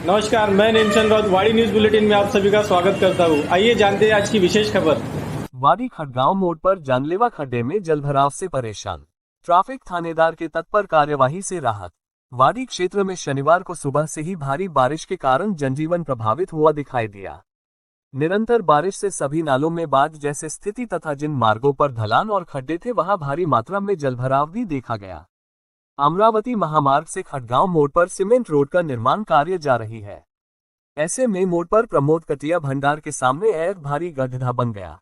नमस्कार, मैं नेमचंद राउत वाड़ी न्यूज बुलेटिन में आप सभी का स्वागत करता हूं। आइए जानते हैं आज की विशेष खबर। वाड़ी खड़गांव मोड़ पर जानलेवा खड्डे में जलभराव से परेशान ट्रैफिक थानेदार के तत्पर कार्यवाही से राहत। वाड़ी क्षेत्र में शनिवार को सुबह से ही भारी बारिश के कारण जनजीवन प्रभावित हुआ दिखाई दिया। निरंतर बारिश से सभी नालों में बाढ़ जैसे स्थिति तथा जिन मार्गों पर ढलान और खड्डे थे वहां भारी मात्रा में जलभराव भी देखा गया। अमरावती महामार्ग से खड़गांव मोड़ पर सीमेंट रोड का निर्माण कार्य जा रही है। ऐसे में मोड़ पर प्रमोद कटिया भंडार के सामने एक भारी गड्ढा बन गया,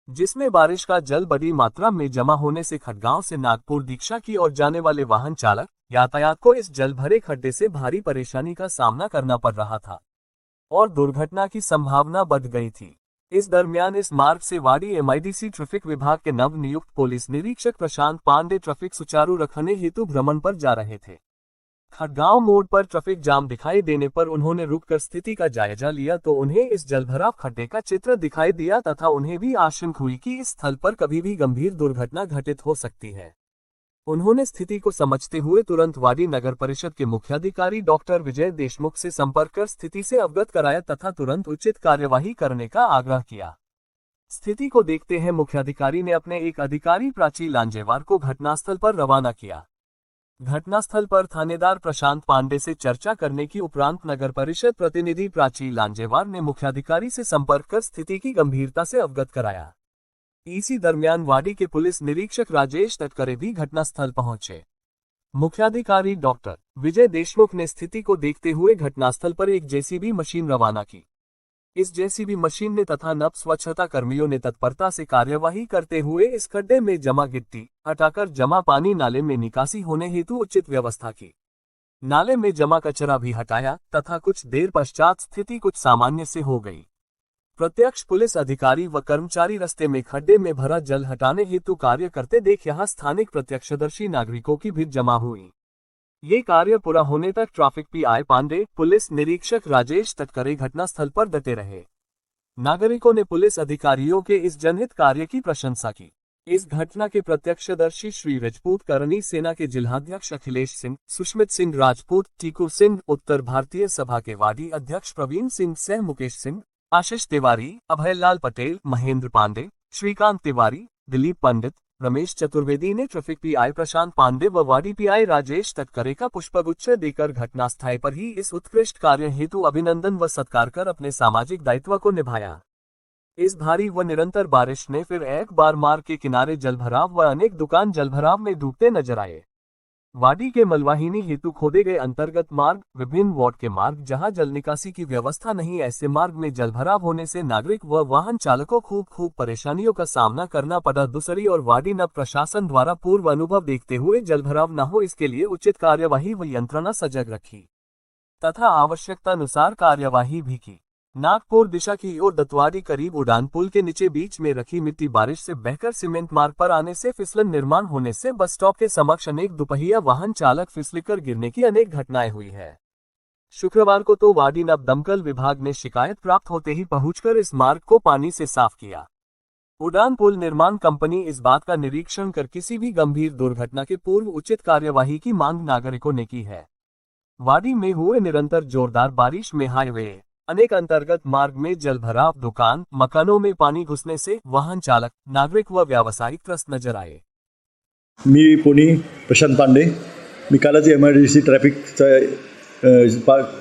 जिसमें बारिश का जल बड़ी मात्रा में जमा होने से खड़गांव से नागपुर दीक्षा की ओर जाने वाले वाहन चालक यातायात को इस जल भरे खड्डे से भारी परेशानी का सामना करना पड़ रहा था और दुर्घटना की संभावना बढ़ गई थी। इस दरमियान इस मार्ग से वाड़ी एमआईडीसी ट्रैफिक विभाग के नव नियुक्त पुलिस निरीक्षक प्रशांत पांडे ट्रैफिक सुचारू रखने हेतु भ्रमण पर जा रहे थे। खड़गांव मोड़ पर ट्रैफिक जाम दिखाई देने पर उन्होंने रुककर स्थिति का जायजा लिया तो उन्हें इस जलभराव खड्डे का चित्र दिखाई दिया तथा उन्हें भी आशंका हुई कि इस स्थल पर कभी भी गंभीर दुर्घटना घटित हो सकती है। उन्होंने स्थिति को समझते हुए तुरंत वाड़ी नगर परिषद के मुख्याधिकारी डॉक्टर विजय देशमुख से संपर्क कर स्थिति से अवगत कराया तथा तुरंत उचित कार्यवाही करने का आग्रह किया। स्थिति को देखते हैं मुख्याधिकारी ने अपने एक अधिकारी प्राची लांजेवार को घटनास्थल पर रवाना किया। घटनास्थल पर थानेदार प्रशांत पांडे से चर्चा करने की उपरांत नगर परिषद प्रतिनिधि प्राची लांजेवार ने मुख्याधिकारी से संपर्क कर स्थिति की गंभीरता से अवगत कराया। इसी दरमियान वाड़ी के पुलिस निरीक्षक राजेश तटकरे भी घटनास्थल पहुंचे। मुख्याधिकारी डॉक्टर विजय देशमुख ने स्थिति को देखते हुए घटनास्थल पर एक जेसीबी मशीन रवाना की। इस जेसीबी मशीन ने तथा नप स्वच्छता कर्मियों ने तत्परता से कार्यवाही करते हुए इस खड्डे में जमा गिट्टी हटाकर जमा पानी नाले में निकासी होने हेतु उचित व्यवस्था की। नाले में जमा कचरा भी हटाया तथा कुछ देर पश्चात स्थिति कुछ सामान्य से हो गई। प्रत्यक्ष पुलिस अधिकारी व कर्मचारी रास्ते में खड्डे में भरा जल हटाने हेतु कार्य करते देख यहां स्थानिक प्रत्यक्षदर्शी नागरिकों की भीड़ जमा हुई। ये कार्य पूरा होने तक ट्रैफिक पीआई पांडे, पुलिस निरीक्षक राजेश तटकरे घटनास्थल पर डटे रहे। नागरिकों ने पुलिस अधिकारियों के इस जनहित कार्य की प्रशंसा की। इस घटना के प्रत्यक्षदर्शी श्री राजपूत करनी सेना के जिलाध्यक्ष अखिलेश सिंह, सुष्मित सिंह राजपूत, टीकू सिंह, उत्तर भारतीय सभा के वाड़ी अध्यक्ष प्रवीण सिंह सह मुकेश सिंह, आशीष तिवारी, अभयलाल पटेल, महेंद्र पांडे, श्रीकांत तिवारी, दिलीप पंडित, रमेश चतुर्वेदी ने ट्रैफिक पीआई प्रशांत पांडे व वाड़ी पीआई राजेश तटकरे का पुष्पगुच्छ देकर घटनास्थल पर ही इस उत्कृष्ट कार्य हेतु अभिनंदन व सत्कार कर अपने सामाजिक दायित्व को निभाया। इस भारी व निरंतर बारिश ने फिर एक बार मार्ग के किनारे जलभराव व अनेक दुकान जलभराव में डूबते नजर आए। वाड़ी के मलवाहिनी हेतु खोदे गए अंतर्गत मार्ग, विभिन्न वार्ड के मार्ग जहां जल निकासी की व्यवस्था नहीं, ऐसे मार्ग में जलभराव होने से नागरिक व वाहन चालकों खूब परेशानियों का सामना करना पड़ा। दूसरी और वाड़ी नगर प्रशासन द्वारा पूर्व अनुभव देखते हुए जलभराव न हो इसके लिए उचित कार्यवाही व यंत्रणा सजग रखी तथा आवश्यकता अनुसार कार्यवाही भी की। नागपुर दिशा की ओर दत्वाड़ी करीब उड़ान पुल के नीचे बीच में रखी मिट्टी बारिश से बहकर सीमेंट मार्ग पर आने से फिसलन निर्माण होने से बस स्टॉप के समक्ष अनेक दुपहिया वाहन चालक फिसलकर गिरने की अनेक घटनाएं हुई है। शुक्रवार को तो वाड़ी नगर दमकल विभाग ने शिकायत प्राप्त होते ही पहुंचकर इस मार्ग को पानी से साफ किया। उड़ान पुल निर्माण कंपनी इस बात का निरीक्षण कर किसी भी गंभीर दुर्घटना के पूर्व उचित कार्यवाही की मांग नागरिकों ने की है। वाड़ी में हुए निरंतर जोरदार बारिश में हाईवे अनेक अंतर्गत मार्ग में जलभराव, दुकान मकानों में पानी घुसने से वाहन चालक, नागरिक व व्यावसायिक त्रस्त नजर आए। मी पुणे प्रशांत पांडे, मी कालच एमआयडीसी ट्रॅफिकचा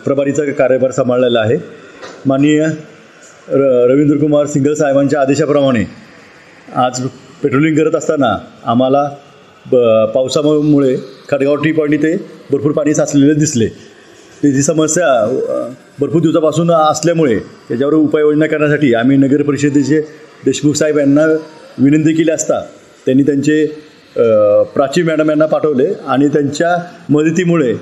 प्रभारीचा कार्यभार सांभाळलेला आहे। माननीय रवींद्र कुमार सिंगल साहेबांच्या आदेशाप्रमाणे आज पेट्रोलिंग करत असताना आम्हाला पावसामुळे खडगाव टी पॉईंट इथे भरपूर पाणी साचलेले दिसले। त्याची समस्या भरपूर दिवसापासून असल्यामुळे त्याच्यावर उपाययोजना करण्यासाठी आम्ही नगर परिषदेचे देशमुख साहेब यांना विनंती केली असता त्यांनी त्यांचे प्राची मॅडम यांना पाठवले आणि त्यांच्या मदतीमुळे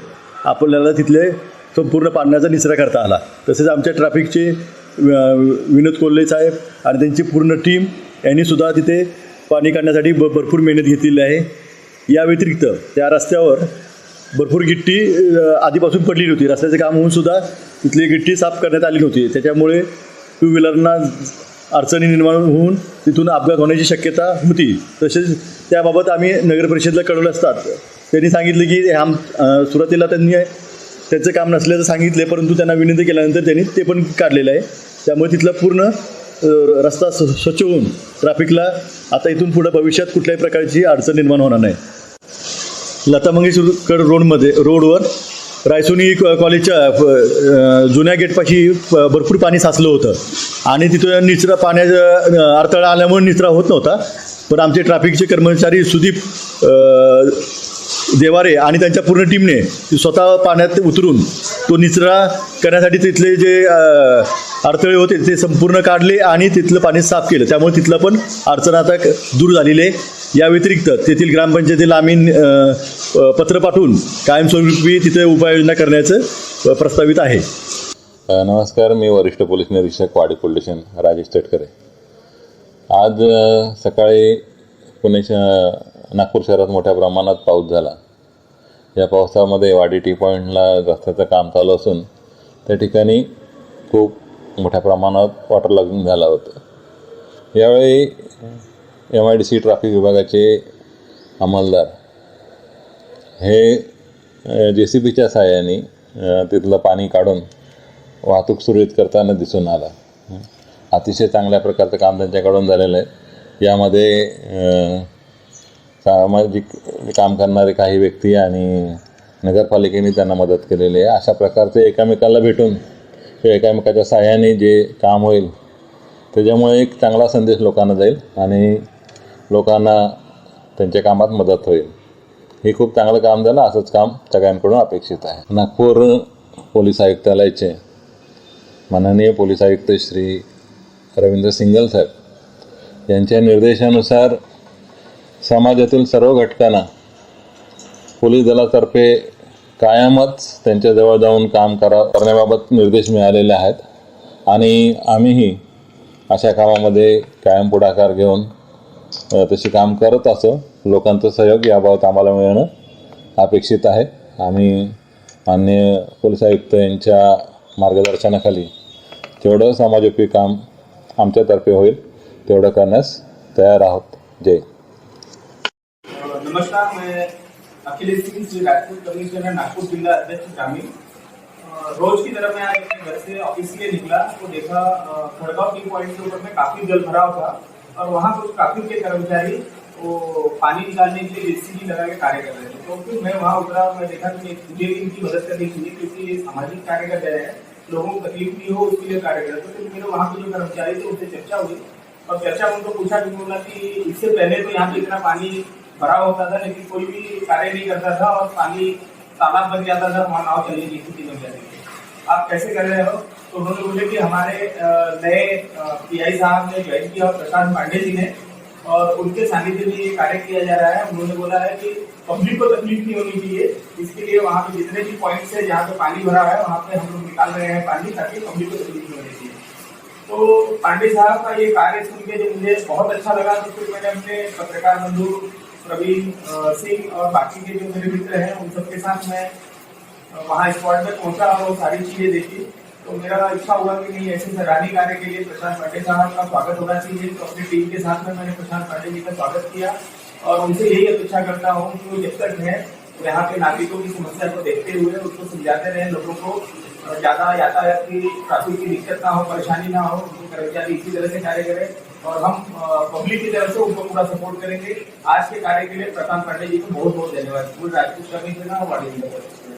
आपल्याला तिथले संपूर्ण पाण्याचा निचरा करता आला। तसेच आमच्या ट्रॅफिकचे विनोद कोल्हे साहेब आणि त्यांची पूर्ण टीम यांनीसुद्धा तिथे पाणी काढण्यासाठी भरपूर मेहनत घेतलेली आहे। या व्यतिरिक्त त्या रस्त्यावर भरपूर गिट्टी आधीपासून पडलेली होती। रस्त्याचे काम होऊन सुद्धा तिथली गिट्टी साफ करण्यात आली नव्हती। त्याच्यामुळे टू व्हीलरना अडचणी निर्माण होऊन तिथून अपघात होण्याची शक्यता होती। तसेच त्याबाबत आम्ही नगर परिषदेला कळवलं असतात त्यांनी सांगितलं की सुरुवातीला त्यांनी त्यांचं काम नसल्याचं सांगितले, परंतु त्यांना विनंती केल्यानंतर त्यांनी ते पण काढलेलं आहे. त्यामुळे तिथला पूर्ण रस्ता स्वच्छ होऊन ट्रॅफिकला आता इथून पुढं भविष्यात कुठल्याही प्रकारची अडचण निर्माण होणार नाही. लता मंगेशकर रोडवर रायसोनी कॉलेजच्या जुन्या गेटपाशी भरपूर पाणी साचलं होतं आणि तिथं निचरा पाण्याचा अडथळा आल्यामुळे निचरा होत नव्हता. पण आमचे ट्रॅफिकचे कर्मचारी सुदीप देवारे आणि त्यांच्या पूर्ण टीमने स्वतः पाण्यात उतरून तो निचरा करण्यासाठी तिथले जे अडथळे होते ते संपूर्ण काढले आणि तिथलं पाणी साफ केलं. त्यामुळे तिथलं पण अडचण आता दूर झालेली आहे. या व्यतिरिक्त तेथील ग्रामपंचायतीला आम्ही पत्र पाठवून कायमस्वरूपी तिथे उपाययोजना करण्याचं प्रस्तावित आहे. नमस्कार, मी वरिष्ठ पोलीस निरीक्षक वाडी पोलीस स्टेशन राजेश तटकरे. आज सकाळी नागपूर शहरात मोठ्या प्रमाणात पाऊस झाला. या पावसामध्ये वाडी टी पॉईंटला रस्त्याचं काम चालू असून त्या ठिकाणी खूप मोठ्या प्रमाणात वॉटर लॉगिंग झालं होतं. यावेळी MIDC ट्रॅफिक विभागाचे अंमलदार हे JCBच्या सहाय्याने तिथलं पाणी काढून वाहतूक सुरळीत करताना दिसून आला. अतिशय चांगल्या प्रकारचं काम त्यांच्याकडून झालेलं आहे. यामध्ये सामाजिक काम करणारे काही व्यक्ती आणि नगरपालिकेने त्यांना मदत केलेली आहे. अशा प्रकारचे एकमेकाला भेटून किंवा एकमेकाच्या सहाय्याने जे काम होईल त्याच्यामुळे एक चांगला संदेश लोकांना जाईल आणि लोकांना त्यांच्या कामात मदत होईल. हे खूप चांगलं काम झालं. असंच काम सगळ्यांकडून अपेक्षित आहे. नागपूर पोलीस आयुक्तालयाचे माननीय पोलीस आयुक्त श्री रवींद्र सिंगल साहेब यांच्या निर्देशानुसार समाजातील सर्व घटकांना पोलीस दलातर्फे कायमच त्यांच्याजवळ जाऊन काम करण्याबाबत निर्देश मिळालेले आहेत आणि आम्हीही अशा कामामध्ये कायम पुढाकार घेऊन तशी काम करत असो. लोकांचं सहयोग याबाबत आम्हाला मिळणं अपेक्षित आहे. आम्ही माननीय पोलीस आयुक्त यांच्या मार्गदर्शनाखाली जेवढं समाजोपयोगी काम आमच्यातर्फे होईल तेवढं करण्यास तयार आहोत. जय. नमस्कार, मैं अखिलेश सिंह श्री राजपूत कमिश्नर नागपुर जिला अध्यक्ष ग्रामीण। रोज की तरह मैं आज अपने घर से ऑफिस के लिए निकला तो देखा खड़गांव टी पॉइंट के ऊपर में काफी जल भराव था और वहाँ कुछ ट्रैफिक के कर्मचारी वो पानी निकालने के लिए JCB लगा के कार्य कर रहे थे. तो फिर मैं वहाँ उतरा. मैं देखा कि मुझे भी इनकी मदद करनी चाहिए क्योंकि ये सामाजिक कार्य कर रहे हैं, लोगों को तकलीफ नहीं हो उसके लिए कार्य कर रहे थे. तो मेरे वहाँ के जो कर्मचारी थे उनसे चर्चा हुई और चर्चा में उनको पूछा कि बोला कि इससे पहले तो यहाँ पे इतना पानी भरा होता था लेकिन कोई भी कार्य नहीं करता था और पानी तालाब बन जाता था, वहाँ नाव चलने की स्थिति बन जाती थी. आप कैसे कर रहे हो? तो उन्होंने बोले कि हमारे नए PI साहब ने ज्वाइन किया और प्रशांत पांडे जी ने, और उनके सानिध्य में ये कार्य किया जा रहा है. उन्होंने बोला है कि पब्लिक को तकलीफ नहीं होनी चाहिए, इसके लिए वहाँ पे जितने भी पॉइंट्स है जहाँ पे पानी भरा है वहाँ पे हम लोग निकाल रहे हैं पानी ताकि पब्लिक को तकलीफ नहीं होनी चाहिए. तो पांडे साहब का ये कार्य सुन के जब मुझे बहुत अच्छा लगा तो फिर मैंने अपने पत्रकार बंधु प्रवीण सिंह और बाकी के जो मेरे मित्र हैं उन सबके साथ मैं वहाँ स्पॉट में पहुंचा और वो सारी चीजें देखी. तो मेरा इच्छा हुआ कि नहीं, ऐसे सराहनीय कार्य के लिए प्रशांत पांडे साहब का स्वागत होना चाहिए. तो अपनी टीम के साथ में मैंने प्रशांत पांडे जी का स्वागत किया और उनसे यही अपेक्षा करता हूँ कि वो जब तक है यहाँ के नागरिकों की समस्या को देखते हुए उसको समझाते रहे, लोगों को ज़्यादा यातायात की ट्रैफिक की दिक्कत ना हो, परेशानी ना हो. उनके कर्मचारी इसी तरह से कार्य करें और हम पब्लिक की तरफ से उनको पूरा सपोर्ट करेंगे. आज के कार्य के लिए प्रशांत पांडे जी को बहुत बहुत धन्यवाद. राजपूत कमिश्नर वाड़ी जिला।